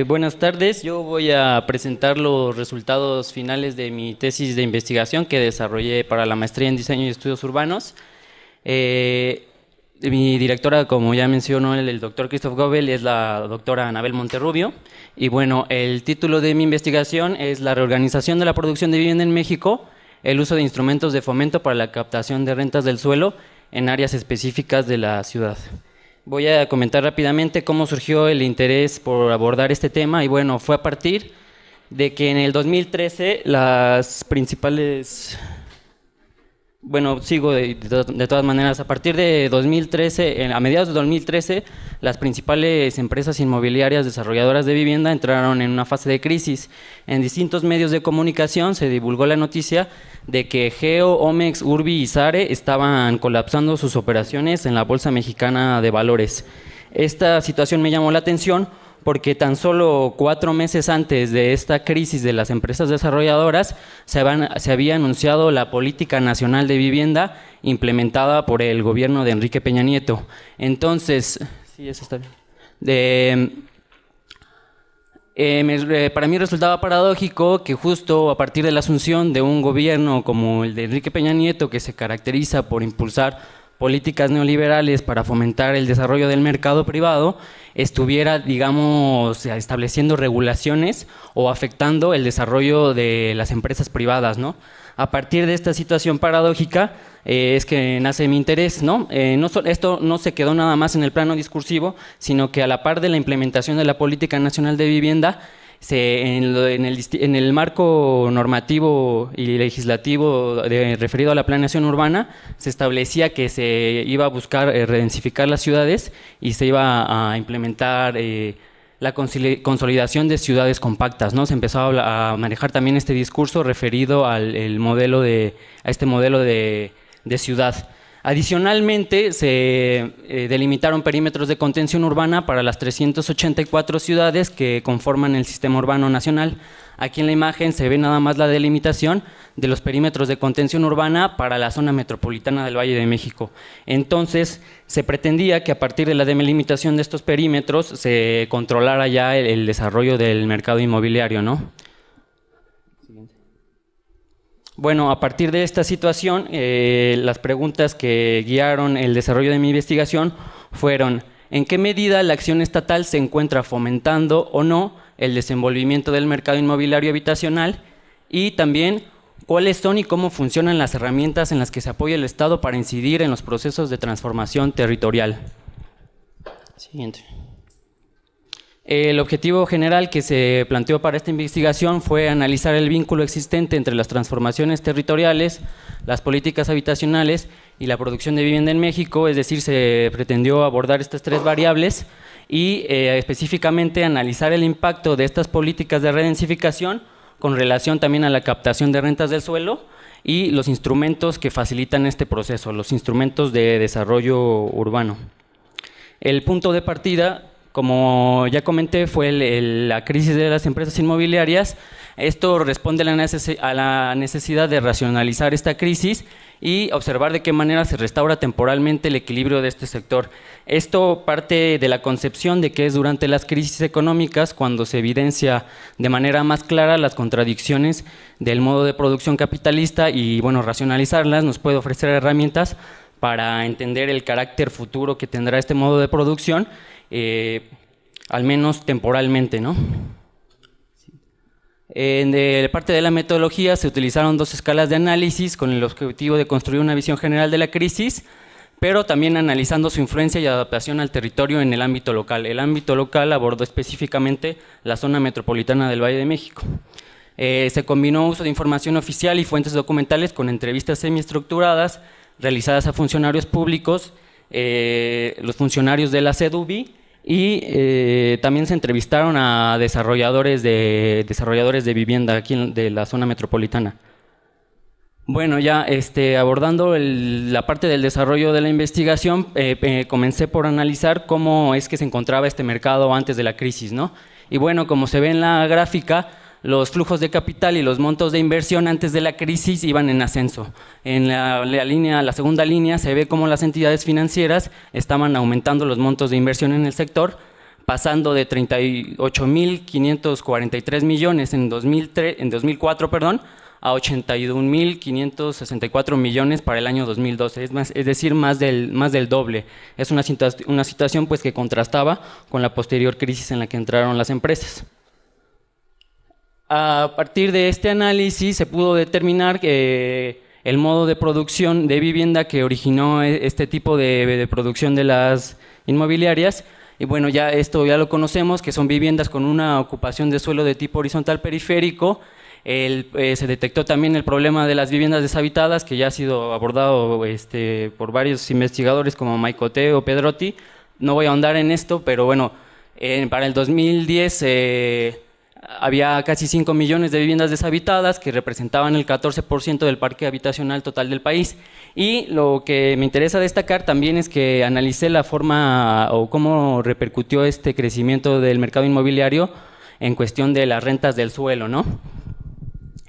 Buenas tardes, yo voy a presentar los resultados finales de mi tesis de investigación que desarrollé para la maestría en Diseño y Estudios Urbanos. Mi directora, como ya mencionó el doctor Christoph Gobel, es la doctora Anabel Monterrubio. Y bueno, el título de mi investigación es La reorganización de la producción de vivienda en México, el uso de instrumentos de fomento para la captación de rentas del suelo en áreas específicas de la ciudad. Voy a comentar rápidamente cómo surgió el interés por abordar este tema y bueno, fue a partir de que en el 2013 las principales... Bueno, sigo de todas maneras. A partir de 2013, a mediados de 2013, las principales empresas inmobiliarias desarrolladoras de vivienda entraron en una fase de crisis. En distintos medios de comunicación se divulgó la noticia de que Geo, Omex, Urbi y Sare estaban colapsando sus operaciones en la Bolsa Mexicana de Valores. Esta situación me llamó la atención porque tan solo 4 meses antes de esta crisis de las empresas desarrolladoras se había anunciado la Política Nacional de Vivienda implementada por el gobierno de Enrique Peña Nieto. Entonces, sí, eso está bien. Para mí resultaba paradójico que justo a partir de la asunción de un gobierno como el de Enrique Peña Nieto, que se caracteriza por impulsar políticas neoliberales para fomentar el desarrollo del mercado privado, estuviera, digamos, estableciendo regulaciones o afectando el desarrollo de las empresas privadas, ¿no? A partir de esta situación paradójica es que nace mi interés, ¿no? Esto no se quedó nada más en el plano discursivo, sino que a la par de la implementación de la Política Nacional de Vivienda, en el marco normativo y legislativo referido a la planeación urbana, se establecía que se iba a buscar redensificar las ciudades y se iba a implementar la consolidación de ciudades compactas, ¿no? Se empezó a manejar también este discurso referido a este modelo de ciudad. Adicionalmente, se delimitaron perímetros de contención urbana para las 384 ciudades que conforman el Sistema Urbano Nacional. Aquí en la imagen se ve nada más la delimitación de los perímetros de contención urbana para la zona metropolitana del Valle de México. Entonces, se pretendía que a partir de la delimitación de estos perímetros se controlara ya el desarrollo del mercado inmobiliario, ¿no? Bueno, a partir de esta situación, las preguntas que guiaron el desarrollo de mi investigación fueron: ¿en qué medida la acción estatal se encuentra fomentando o no el desenvolvimiento del mercado inmobiliario habitacional? Y también, ¿cuáles son y cómo funcionan las herramientas en las que se apoya el Estado para incidir en los procesos de transformación territorial? Siguiente. El objetivo general que se planteó para esta investigación fue analizar el vínculo existente entre las transformaciones territoriales, las políticas habitacionales y la producción de vivienda en México, es decir, se pretendió abordar estas 3 variables y específicamente analizar el impacto de estas políticas de redensificación con relación también a la captación de rentas del suelo y los instrumentos que facilitan este proceso, los instrumentos de desarrollo urbano. El punto de partida, como ya comenté, fue la crisis de las empresas inmobiliarias. Esto responde a la necesidad de racionalizar esta crisis y observar de qué manera se restaura temporalmente el equilibrio de este sector. Esto parte de la concepción de que es durante las crisis económicas cuando se evidencia de manera más clara las contradicciones del modo de producción capitalista y, bueno, racionalizarlas nos puede ofrecer herramientas para entender el carácter futuro que tendrá este modo de producción, al menos temporalmente, ¿no? De parte de la metodología se utilizaron 2 escalas de análisis con el objetivo de construir una visión general de la crisis, pero también analizando su influencia y adaptación al territorio en el ámbito local. El ámbito local abordó específicamente la zona metropolitana del Valle de México. Se combinó uso de información oficial y fuentes documentales con entrevistas semiestructuradas realizadas a funcionarios públicos, los funcionarios de la CEDUBI, y también se entrevistaron a desarrolladores de vivienda aquí de la zona metropolitana. Bueno, ya abordando la parte del desarrollo de la investigación, comencé por analizar cómo es que se encontraba este mercado antes de la crisis, ¿no? Y bueno, como se ve en la gráfica, los flujos de capital y los montos de inversión antes de la crisis iban en ascenso. En la segunda línea se ve cómo las entidades financieras estaban aumentando los montos de inversión en el sector pasando de 38.543 millones en 2004, perdón, a 81.564 millones para el año 2012, es decir, más del doble. Es una situación pues, que contrastaba con la posterior crisis en la que entraron las empresas. A partir de este análisis se pudo determinar que el modo de producción de vivienda que originó este tipo de producción de las inmobiliarias, y bueno, esto ya lo conocemos, que son viviendas con una ocupación de suelo de tipo horizontal periférico. Se detectó también el problema de las viviendas deshabitadas, que ya ha sido abordado por varios investigadores como Maicote o Pedrotti. No voy a ahondar en esto, pero bueno, para el 2010 había casi 5 millones de viviendas deshabitadas, que representaban el 14% del parque habitacional total del país. Y lo que me interesa destacar también es que analicé la forma o cómo repercutió este crecimiento del mercado inmobiliario en cuestión de las rentas del suelo, ¿no?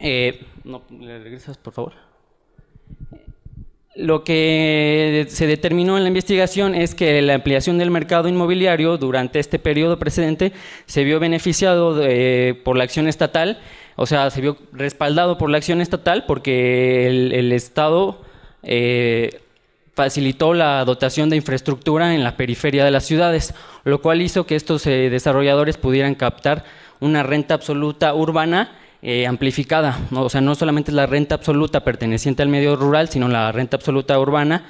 ¿Le regresas, por favor? Lo que se determinó en la investigación es que la ampliación del mercado inmobiliario durante este periodo precedente se vio beneficiado por la acción estatal, o sea, se vio respaldado por la acción estatal porque el Estado facilitó la dotación de infraestructura en la periferia de las ciudades, lo cual hizo que estos desarrolladores pudieran captar una renta absoluta urbana amplificada, ¿no? O sea, no solamente es la renta absoluta perteneciente al medio rural, sino la renta absoluta urbana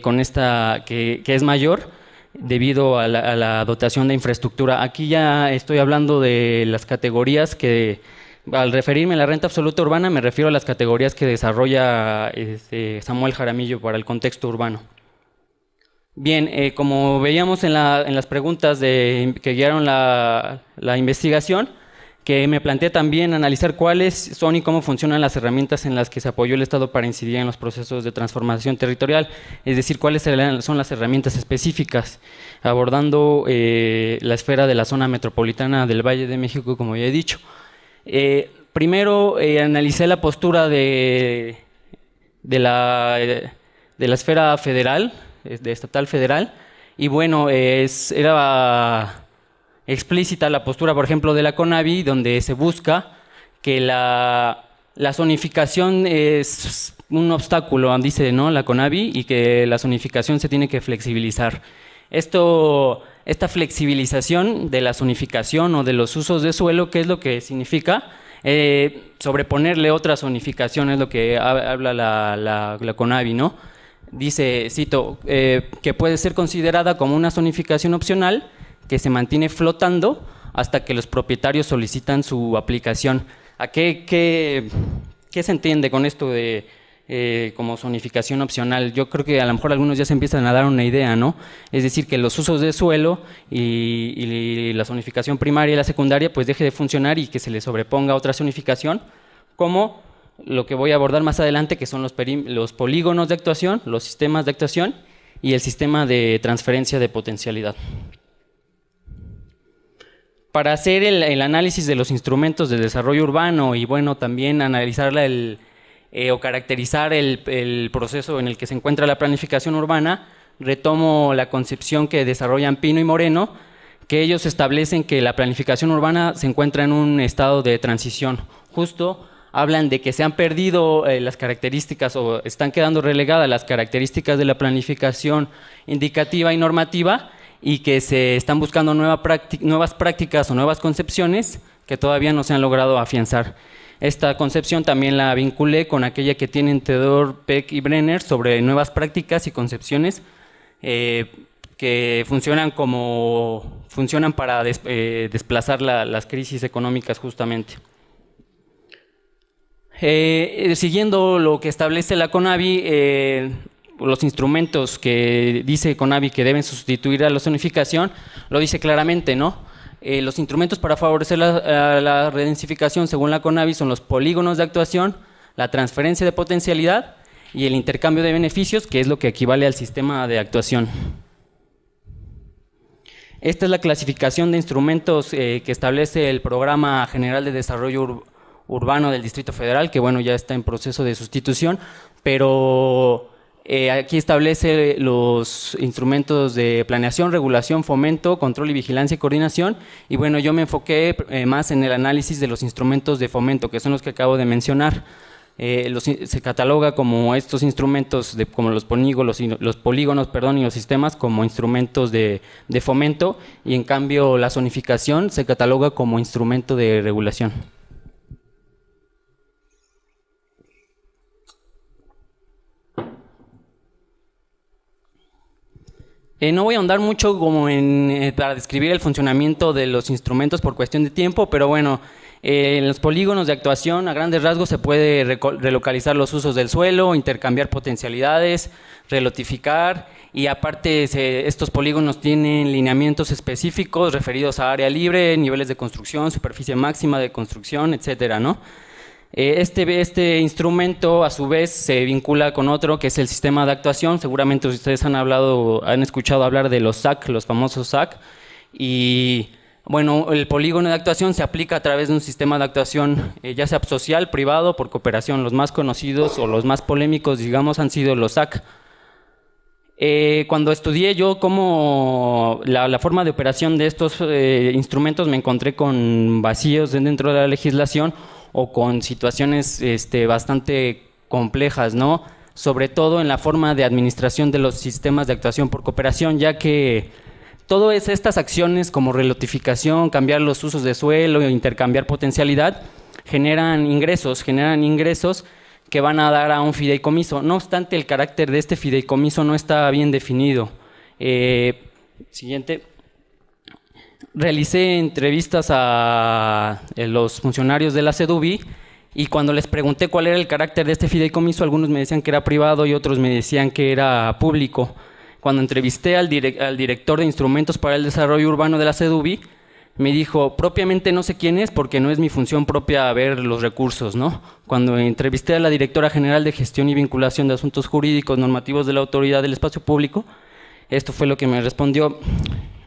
con esta que es mayor debido a la dotación de infraestructura. Aquí ya estoy hablando de las categorías que, al referirme a la renta absoluta urbana, me refiero a las categorías que desarrolla Samuel Jaramillo para el contexto urbano. Bien, como veíamos en las preguntas que guiaron la investigación, que me planteé también analizar cuáles son y cómo funcionan las herramientas en las que se apoyó el Estado para incidir en los procesos de transformación territorial, es decir, cuáles son las herramientas específicas, abordando la esfera de la zona metropolitana del Valle de México, como ya he dicho. Primero analicé la postura de la esfera federal, de estatal federal, y bueno, era explícita la postura, por ejemplo, de la CONAVI, donde se busca que la zonificación es un obstáculo, dice, ¿no?, la CONAVI, y que la zonificación se tiene que flexibilizar. Esta flexibilización de la zonificación o de los usos de suelo, ¿qué es lo que significa? Sobreponerle otra zonificación, es lo que habla la CONAVI, ¿no? Dice, cito, que puede ser considerada como una zonificación opcional que se mantiene flotando hasta que los propietarios solicitan su aplicación. ¿A qué se entiende con esto de como zonificación opcional? Yo creo que a lo mejor algunos ya se empiezan a dar una idea, ¿no? Es decir, que los usos de suelo y la zonificación primaria y la secundaria pues deje de funcionar y que se le sobreponga otra zonificación, como lo que voy a abordar más adelante, que son los polígonos de actuación, los sistemas de actuación y el sistema de transferencia de potencialidad. Para hacer el análisis de los instrumentos de desarrollo urbano y bueno, también analizar o caracterizar el proceso en el que se encuentra la planificación urbana, retomo la concepción que desarrollan Pino y Moreno, que ellos establecen que la planificación urbana se encuentra en un estado de transición. Justo hablan de que se han perdido las características o están quedando relegadas las características de la planificación indicativa y normativa, y que se están buscando nuevas prácticas o nuevas concepciones que todavía no se han logrado afianzar. Esta concepción también la vinculé con aquella que tienen Theodor, Peck y Brenner sobre nuevas prácticas y concepciones que funcionan para desplazar las crisis económicas justamente. Siguiendo lo que establece la CONAVI, los instrumentos que dice CONAVI que deben sustituir a la zonificación, lo dice claramente, ¿no? Los instrumentos para favorecer la redensificación según la CONAVI son los polígonos de actuación, la transferencia de potencialidad y el intercambio de beneficios, que es lo que equivale al sistema de actuación. Esta es la clasificación de instrumentos que establece el Programa General de Desarrollo Urbano del Distrito Federal, que bueno, ya está en proceso de sustitución, pero Aquí establece los instrumentos de planeación, regulación, fomento, control y vigilancia y coordinación. Y bueno, yo me enfoqué más en el análisis de los instrumentos de fomento, que son los que acabo de mencionar. Se cataloga como estos instrumentos, como los polígonos, y los sistemas como instrumentos de fomento, y en cambio la zonificación se cataloga como instrumento de regulación. No voy a ahondar mucho para describir el funcionamiento de los instrumentos por cuestión de tiempo, pero bueno, en los polígonos de actuación a grandes rasgos se puede relocalizar los usos del suelo, intercambiar potencialidades, relotificar, y aparte estos polígonos tienen lineamientos específicos referidos a área libre, niveles de construcción, superficie máxima de construcción, etcétera, ¿no? Este instrumento a su vez se vincula con otro que es el sistema de actuación. Seguramente ustedes han escuchado hablar de los SAC, los famosos SAC, y bueno, el polígono de actuación se aplica a través de un sistema de actuación ya sea social, privado, por cooperación. Los más conocidos o los más polémicos, digamos, han sido los SAC. Cuando estudié yo cómo la forma de operación de estos instrumentos, me encontré con vacíos dentro de la legislación o con situaciones bastante complejas, ¿no? Sobre todo en la forma de administración de los sistemas de actuación por cooperación, ya que todas estas acciones como relotificación, cambiar los usos de suelo, intercambiar potencialidad, generan ingresos que van a dar a un fideicomiso. No obstante, el carácter de este fideicomiso no está bien definido. Siguiente. Realicé entrevistas a los funcionarios de la SEDUBI, y cuando les pregunté cuál era el carácter de este fideicomiso, algunos me decían que era privado y otros me decían que era público. Cuando entrevisté al director de instrumentos para el desarrollo urbano de la SEDUBI, me dijo, propiamente no sé quién es porque no es mi función propia ver los recursos, ¿no? Cuando entrevisté a la directora general de gestión y vinculación de asuntos jurídicos normativos de la Autoridad del Espacio Público, esto fue lo que me respondió.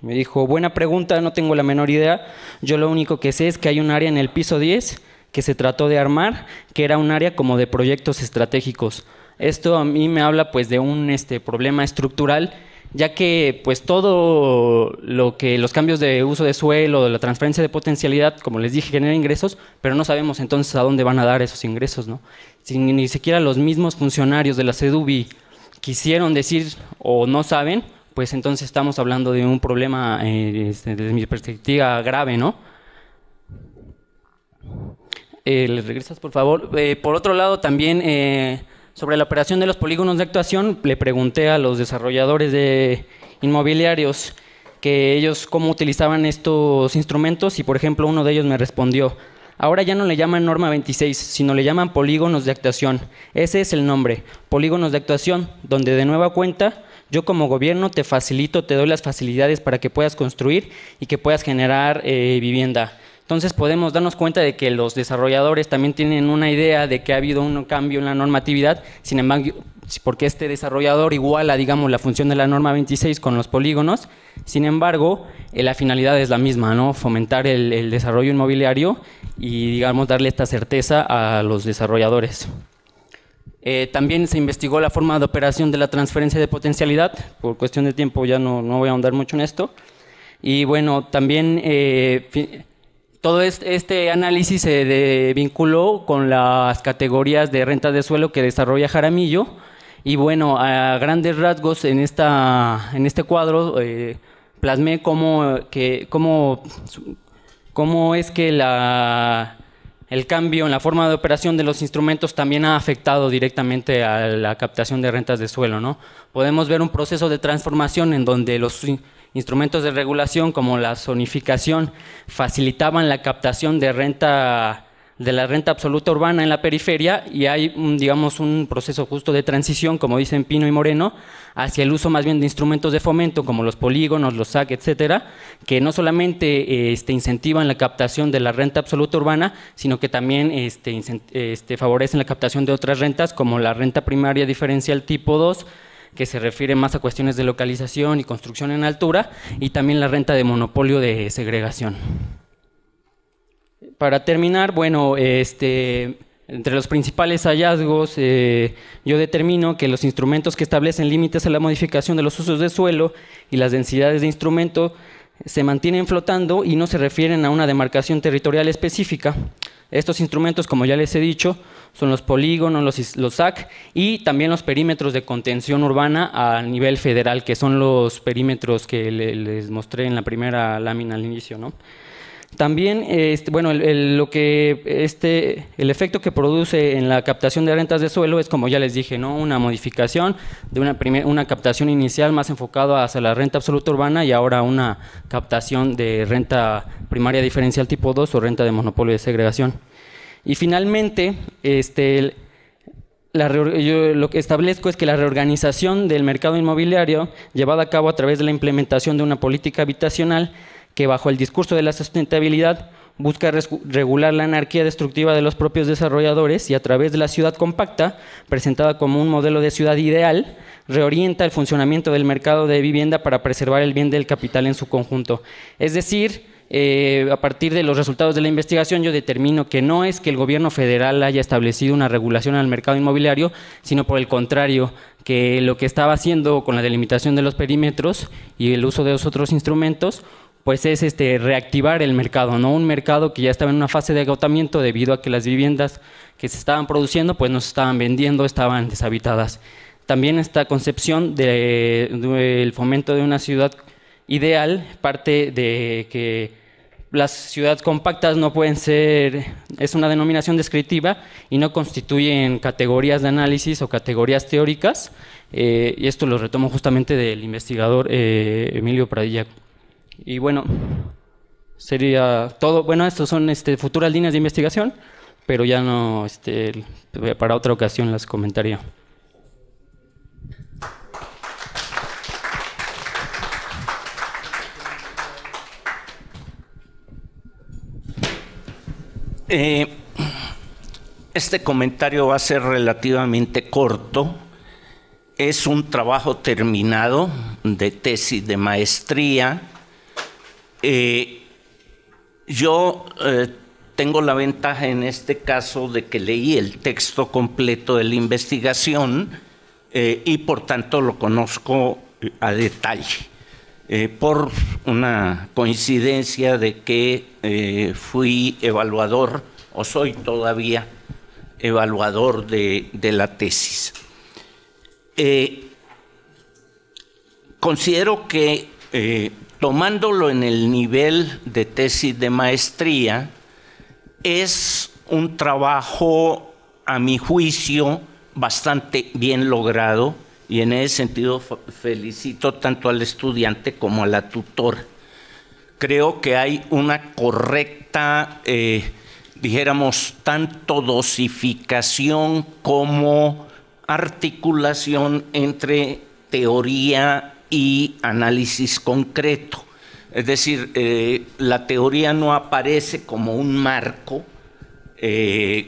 Me dijo, buena pregunta, no tengo la menor idea. Yo lo único que sé es que hay un área en el piso 10 que se trató de armar, que era un área como de proyectos estratégicos. Esto a mí me habla pues de un problema estructural, ya que pues todo lo que los cambios de uso de suelo, de la transferencia de potencialidad, como les dije, genera ingresos, pero no sabemos entonces a dónde van a dar esos ingresos, ¿no? Si ni siquiera los mismos funcionarios de la SEDUBI quisieron decir o no saben, pues entonces estamos hablando de un problema, desde mi perspectiva, grave, ¿no? ¿Le regresas, por favor? Por otro lado, también sobre la operación de los polígonos de actuación, le pregunté a los desarrolladores de inmobiliarios que ellos cómo utilizaban estos instrumentos, y por ejemplo uno de ellos me respondió, ahora ya no le llaman norma 26, sino le llaman polígonos de actuación. Ese es el nombre, polígonos de actuación, donde de nueva cuenta yo como gobierno te doy las facilidades para que puedas construir y que puedas generar vivienda. Entonces podemos darnos cuenta de que los desarrolladores también tienen una idea de que ha habido un cambio en la normatividad, sin embargo, porque este desarrollador iguala, digamos, la función de la norma 26 con los polígonos, sin embargo, la finalidad es la misma, ¿no? Fomentar el desarrollo inmobiliario y, digamos, darle esta certeza a los desarrolladores. También se investigó la forma de operación de la transferencia de potencialidad. Por cuestión de tiempo ya no voy a ahondar mucho en esto. Y bueno, también todo este análisis se vinculó con las categorías de rentas de suelo que desarrolla Jaramillo. Y bueno, a grandes rasgos en este cuadro plasmé cómo es que el cambio en la forma de operación de los instrumentos también ha afectado directamente a la captación de rentas de suelo, ¿no? Podemos ver un proceso de transformación en donde los instrumentos de regulación como la zonificación facilitaban la captación de la renta absoluta urbana en la periferia, y hay digamos un proceso justo de transición, como dicen Pino y Moreno, hacia el uso más bien de instrumentos de fomento como los polígonos, los SAC, etcétera, que no solamente incentivan la captación de la renta absoluta urbana, sino que también favorecen la captación de otras rentas como la renta primaria diferencial tipo 2, que se refiere más a cuestiones de localización y construcción en altura, y también la renta de monopolio de segregación. Para terminar, bueno, Entre los principales hallazgos, yo determino que los instrumentos que establecen límites a la modificación de los usos de suelo y las densidades de instrumento se mantienen flotando y no se refieren a una demarcación territorial específica. Estos instrumentos, como ya les he dicho, son los polígonos, los SAC y también los perímetros de contención urbana a nivel federal, que son los perímetros que les mostré en la primera lámina al inicio, ¿no? También, bueno, el efecto que produce en la captación de rentas de suelo es, como ya les dije, ¿no? Una modificación de una captación inicial más enfocada hacia la renta absoluta urbana y ahora una captación de renta primaria diferencial tipo 2 o renta de monopolio de segregación. Y finalmente, yo lo que establezco es que la reorganización del mercado inmobiliario llevada a cabo a través de la implementación de una política habitacional que bajo el discurso de la sustentabilidad busca regular la anarquía destructiva de los propios desarrolladores y a través de la ciudad compacta, presentada como un modelo de ciudad ideal, reorienta el funcionamiento del mercado de vivienda para preservar el bien del capital en su conjunto. Es decir, a partir de los resultados de la investigación yo determino que no es que el gobierno federal haya establecido una regulación al mercado inmobiliario, sino por el contrario, que lo que estaba haciendo con la delimitación de los perímetros y el uso de los otros instrumentos pues es reactivar el mercado, ¿no? Un mercado que ya estaba en una fase de agotamiento debido a que las viviendas que se estaban produciendo pues no se estaban vendiendo, estaban deshabitadas. También esta concepción del fomento de una ciudad ideal parte de que las ciudades compactas no pueden ser, es una denominación descriptiva y no constituyen categorías de análisis o categorías teóricas, y esto lo retomo justamente del investigador Emilio Pradilla. Y bueno, sería todo. Bueno, estos son futuras líneas de investigación, pero ya no, para otra ocasión las comentaría. Este comentario va a ser relativamente corto. Es un trabajo terminado de tesis de maestría. Yo tengo la ventaja en este caso de que leí el texto completo de la investigación y por tanto lo conozco a detalle. Por una coincidencia de que fui evaluador, o soy todavía evaluador de la tesis. Considero que tomándolo en el nivel de tesis de maestría, es un trabajo, a mi juicio, bastante bien logrado, y en ese sentido felicito tanto al estudiante como a la tutora. Creo que hay una correcta, dijéramos, tanto dosificación como articulación entre teoría y análisis concreto. Es decir, la teoría no aparece como un marco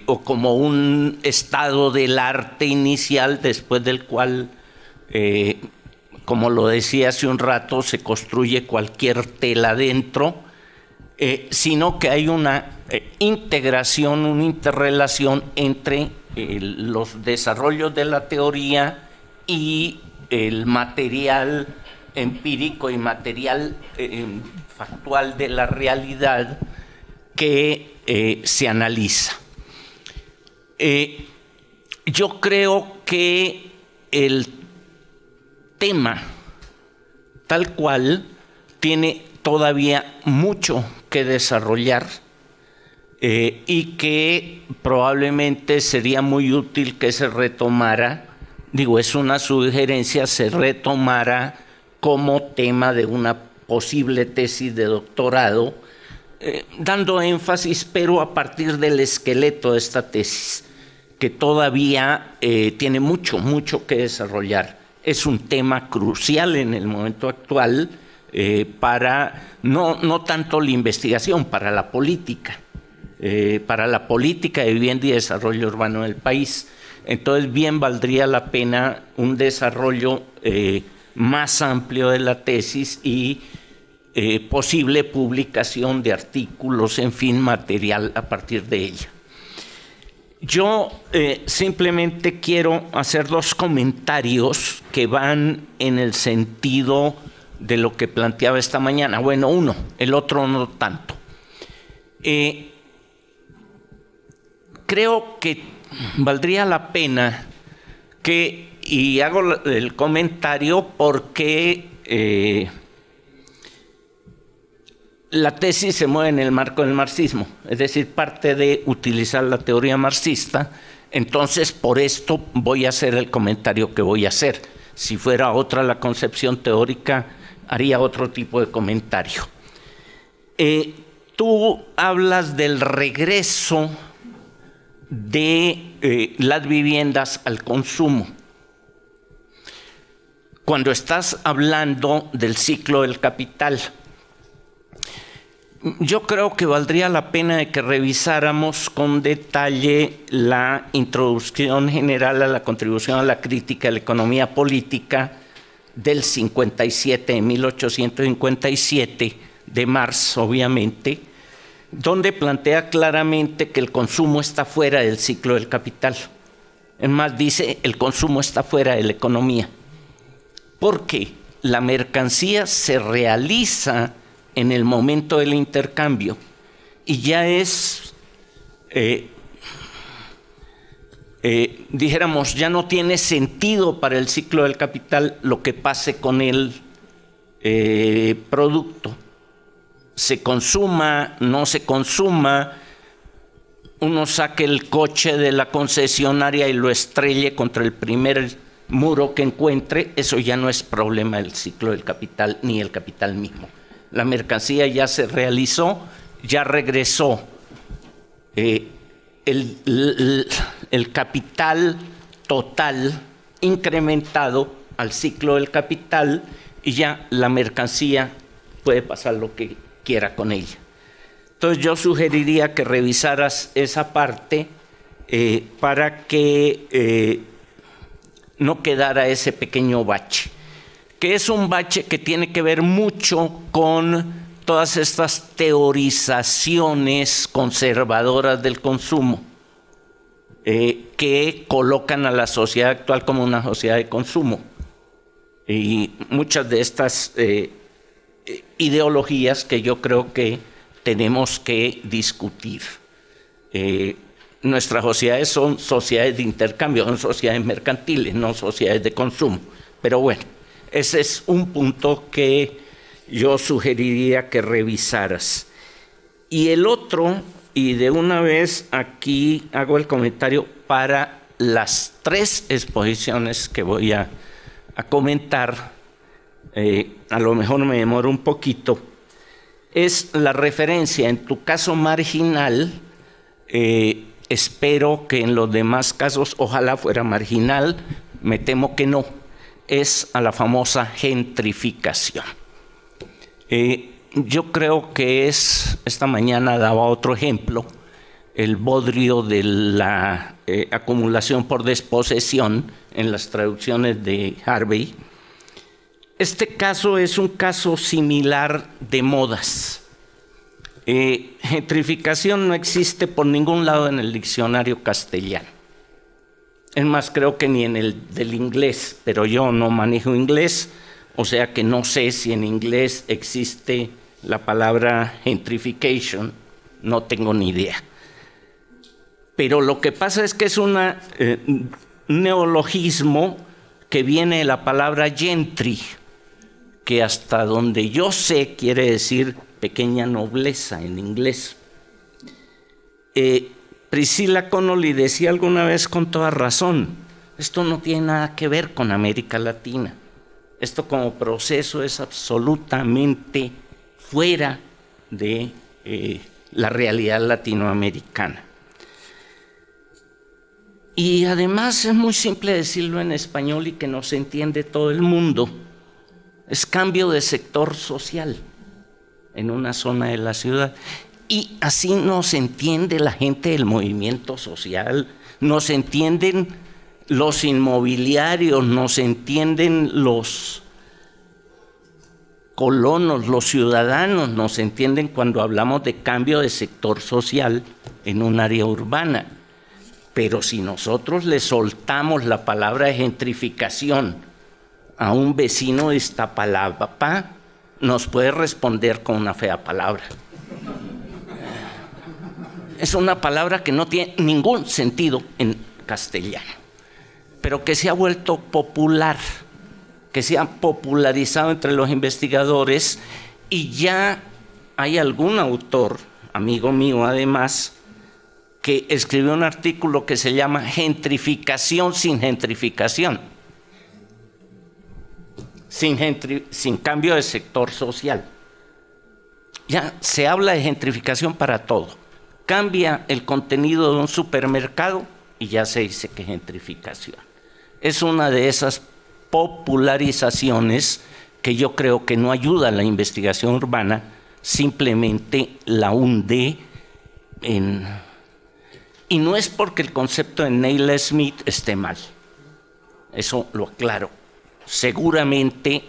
o como un estado del arte inicial después del cual, como lo decía hace un rato, se construye cualquier tela dentro, sino que hay una integración, una interrelación entre los desarrollos de la teoría y el material empírico y material factual de la realidad que se analiza. Yo creo que el tema tal cual tiene todavía mucho que desarrollar y que probablemente sería muy útil que se retomara, digo, es una sugerencia, se retomara como tema de una posible tesis de doctorado, dando énfasis, pero a partir del esqueleto de esta tesis, que todavía tiene mucho que desarrollar. Es un tema crucial en el momento actual para, no tanto la investigación, para la política de vivienda y desarrollo urbano del país. Entonces, bien valdría la pena un desarrollo más amplio de la tesis y posible publicación de artículos, en fin, material a partir de ella. Yo simplemente quiero hacer dos comentarios que van en el sentido de lo que planteaba esta mañana. Bueno, uno, el otro no tanto. Creo que valdría la pena que, y hago el comentario porque la tesis se mueve en el marco del marxismo, es decir, parte de utilizar la teoría marxista. Entonces, por esto voy a hacer el comentario que voy a hacer. Si fuera otra la concepción teórica, haría otro tipo de comentario. Tú hablas del regreso de las viviendas al consumo. Cuando estás hablando del ciclo del capital, yo creo que valdría la pena de que revisáramos con detalle la introducción general a la contribución a la crítica de la economía política del 57, de 1857, de Marx, obviamente, donde plantea claramente que el consumo está fuera del ciclo del capital. Es más, dice, el consumo está fuera de la economía, porque la mercancía se realiza en el momento del intercambio y ya es, dijéramos, ya no tiene sentido para el ciclo del capital lo que pase con el producto. Se consuma, no se consuma, uno saque el coche de la concesionaria y lo estrelle contra el primer muro que encuentre, eso ya no es problema del ciclo del capital ni el capital mismo. La mercancía ya se realizó, ya regresó. El capital total incrementado al ciclo del capital y ya la mercancía puede pasar lo que quiera con ella. Entonces yo sugeriría que revisaras esa parte para que no quedara ese pequeño bache, que es un bache que tiene que ver mucho con todas estas teorizaciones conservadoras del consumo, que colocan a la sociedad actual como una sociedad de consumo. Y muchas de estas ideologías que yo creo que tenemos que discutir. Nuestras sociedades son sociedades de intercambio, son sociedades mercantiles, no sociedades de consumo. Pero bueno, ese es un punto que yo sugeriría que revisaras. Y el otro, y de una vez aquí hago el comentario para las tres exposiciones que voy a comentar, a lo mejor me demoro un poquito, es la referencia, en tu caso marginal, espero que en los demás casos ojalá fuera marginal, me temo que no, es a la famosa gentrificación. Yo creo que esta mañana daba otro ejemplo, el bodrio de la acumulación por desposesión en las traducciones de Harvey. Este caso es un caso similar de modas. Gentrificación no existe por ningún lado en el diccionario castellano. Es más, creo que ni en el del inglés, pero yo no manejo inglés, o sea que no sé si en inglés existe la palabra gentrification, no tengo ni idea. Pero lo que pasa es que es un neologismo que viene de la palabra gentry, que hasta donde yo sé quiere decir pequeña nobleza en inglés. Priscilla Connolly decía alguna vez con toda razón, esto no tiene nada que ver con América Latina. Esto como proceso es absolutamente fuera de la realidad latinoamericana. Y además es muy simple decirlo en español y que no se entiende todo el mundo. Es cambio de sector social en una zona de la ciudad. Y así no se entiende la gente del movimiento social, no se entienden los inmobiliarios, no se entienden los colonos, los ciudadanos, no se entienden cuando hablamos de cambio de sector social en un área urbana. Pero si nosotros le soltamos la palabra gentrificación a un vecino de Iztapalapa, nos puede responder con una fea palabra. Es una palabra que no tiene ningún sentido en castellano, pero que se ha vuelto popular, que se ha popularizado entre los investigadores, y ya hay algún autor, amigo mío además, que escribió un artículo que se llama Gentrificación sin gentrificación, sin cambio de sector social. Ya se habla de gentrificación para todo. Cambia el contenido de un supermercado y ya se dice que gentrificación. Es una de esas popularizaciones que yo creo que no ayuda a la investigación urbana, simplemente la hunde en... Y no es porque el concepto de Neil Smith esté mal, eso lo aclaro. Seguramente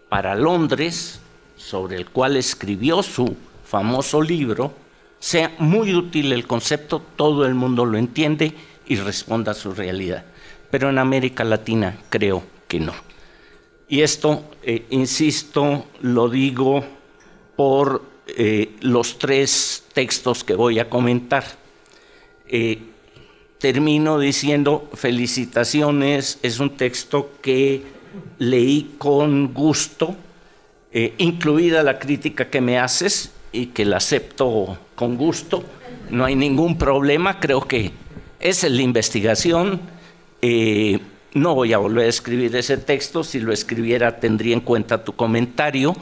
para Londres, sobre el cual escribió su famoso libro, sea muy útil el concepto, todo el mundo lo entiende y responda a su realidad. Pero en América Latina creo que no. Y esto, insisto, lo digo por los 3 textos que voy a comentar. Termino diciendo felicitaciones, es un texto que leí con gusto, incluida la crítica que me haces y que la acepto con gusto, no hay ningún problema, creo que esa es la investigación. No voy a volver a escribir ese texto, si lo escribiera tendría en cuenta tu comentario.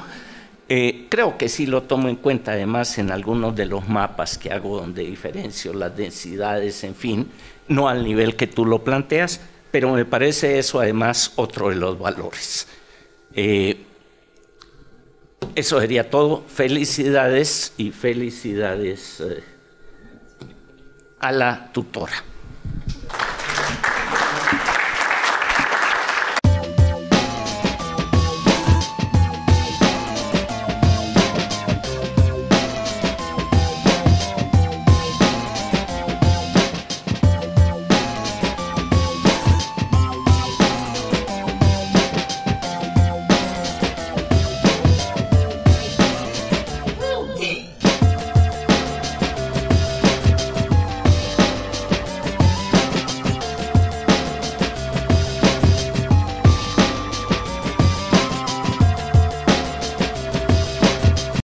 Creo que sí lo tomo en cuenta además en algunos de los mapas que hago donde diferencio las densidades, en fin, no al nivel que tú lo planteas, pero me parece eso además otro de los valores. Eso sería todo. Felicidades y felicidades a la tutora.